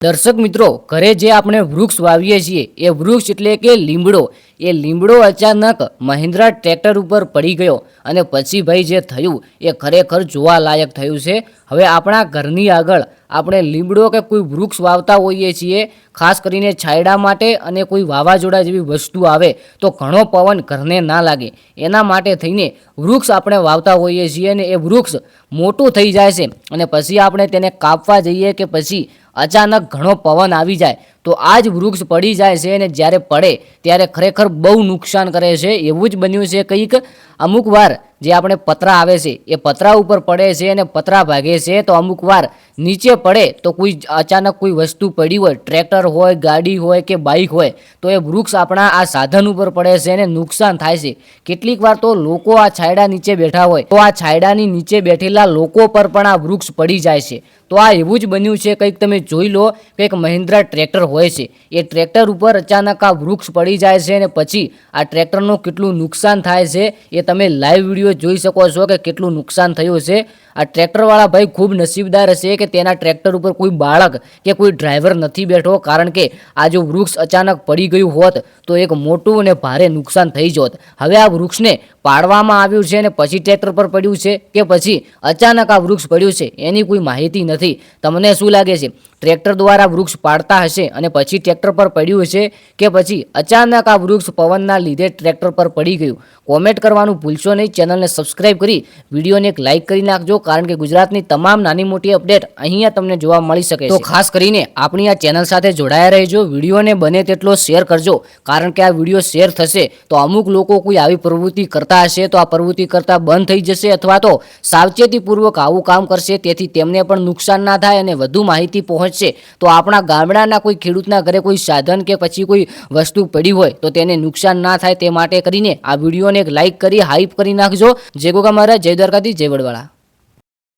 દર્શક મિત્રો, ઘરે જે આપણે વૃક્ષ વાવીએ છીએ એ વૃક્ષ એટલે કે લીમડો. એ લીમડો અચાનક મહિન્દ્રા ટ્રેક્ટર ઉપર પડી ગયો અને પછી ભાઈ જે થયું એ ખરેખર જોવાલાયક થયું છે. હવે આપણા ઘરની આગળ આપણે લીમડો કે કોઈ વૃક્ષ વાવતા હોઈએ છીએ, ખાસ કરીને છાંયડા માટે, અને કોઈ વાવાઝોડા જેવી વસ્તુ આવે તો ઘણો પવન ઘરને ના લાગે એના માટે થઈને વૃક્ષ આપણે વાવતા હોઈએ છીએ, અને એ વૃક્ષ મોટું થઈ જાય છે અને પછી આપણે તેને કાપવા જઈએ કે પછી અચાનક ઘણો પવન આવી જાય તો આ જ વૃક્ષ પડી જાય છે, અને જ્યારે પડે ત્યારે ખરેખર બહુ નુકસાન કરે છે. એવું જ બન્યું છે કંઈક. અમુક વાર જે આપણે પતરા આવે છે એ પતરા ઉપર પડે છે અને પતરા ભાગે છે, તો અમુક વાર નીચે પડે તો કોઈ અચાનક કોઈ વસ્તુ પડી હોય, ટ્રેક્ટર હોય, ગાડી હોય કે બાઇક હોય, તો એ વૃક્ષ આપણા આ સાધન ઉપર પડે છે અને નુકસાન થાય છે. કેટલીક વાર તો લોકો આ છાંયડા નીચે બેઠા હોય તો આ છાંયડાની નીચે બેઠેલા લોકો પર પણ આ વૃક્ષ પડી જાય છે. તો આ એવું જ બન્યું છે કંઈક. તમે જોઈ લો કે એક મહિન્દ્રા ટ્રેક્ટર હોય છે, એ ટ્રેક્ટર ઉપર અચાનક આ વૃક્ષ પડી જાય છે અને પછી આ ટ્રેક્ટરનું કેટલું નુકસાન થાય છે એ તમે લાઈવ વિડીયો જોઈ શકો છો કે કેટલું નુકસાન થયું છે. આ ટ્રેક્ટરવાળા ભાઈ ખૂબ નસીબદાર હશે કે તેના ટ્રેક્ટર ઉપર કોઈ બાળક કે કોઈ ડ્રાઈવર નથી બેઠો, કારણ કે આ જો વૃક્ષ અચાનક પડી ગયું હોત તો એક મોટું અને ભારે નુકસાન થઈ જોત. હવે આ વૃક્ષને પાડવામાં આવ્યું છે અને પછી ટ્રેક્ટર પર પડ્યું છે કે પછી અચાનક આ વૃક્ષ પડ્યું છે એની કોઈ માહિતી નથી. તમને શું લાગે છે, ટ્રેક્ટર દ્વારા વૃક્ષ પાડતા હશે અને પછી ટ્રેક્ટર પર પડ્યું હશે કે પછી અચાનક આ વૃક્ષ પવનના લીધે ટ્રેક્ટર પર પડી ગયું? કોમેન્ટ કરવાનું ભૂલશો નહીં. ચેનલને સબસ્ક્રાઈબ કરી વિડીયોને એક લાઇક કરી નાખજો, કારણ કે ગુજરાતની તમામ નાની મોટી અપડેટ અહીંયા તમને જોવા મળી શકે છે. તો ખાસ કરીને આપણી આ ચેનલ સાથે જોડાયા રહેજો. વિડીયોને બને તેટલો શેર કરજો, કારણ કે આ વિડીયો શેર થશે તો અમુક લોકો કોઈ આવી પ્રવૃત્તિ કરતા હશે તો આ પ્રવૃત્તિ કરતા બંધ થઈ જશે, અથવા તો સાવચેતીપૂર્વક આવું કામ કરશે, તેથી તેમને પણ નુકસાન ના થાય અને વધુ માહિતી પહોંચશે. તો આપણા ગામડાના કોઈ ખેડૂતના ઘરે કોઈ સાધન કે પછી કોઈ વસ્તુ પડી હોય તો તેને નુકસાન ના થાય તે માટે કરીને આ વિડીયોને એક લાઇક કરી હાઈપ કરી નાખજો. જય ગોગા મહારાજ, જય દ્વારકાધીશ, જય વડવાળા.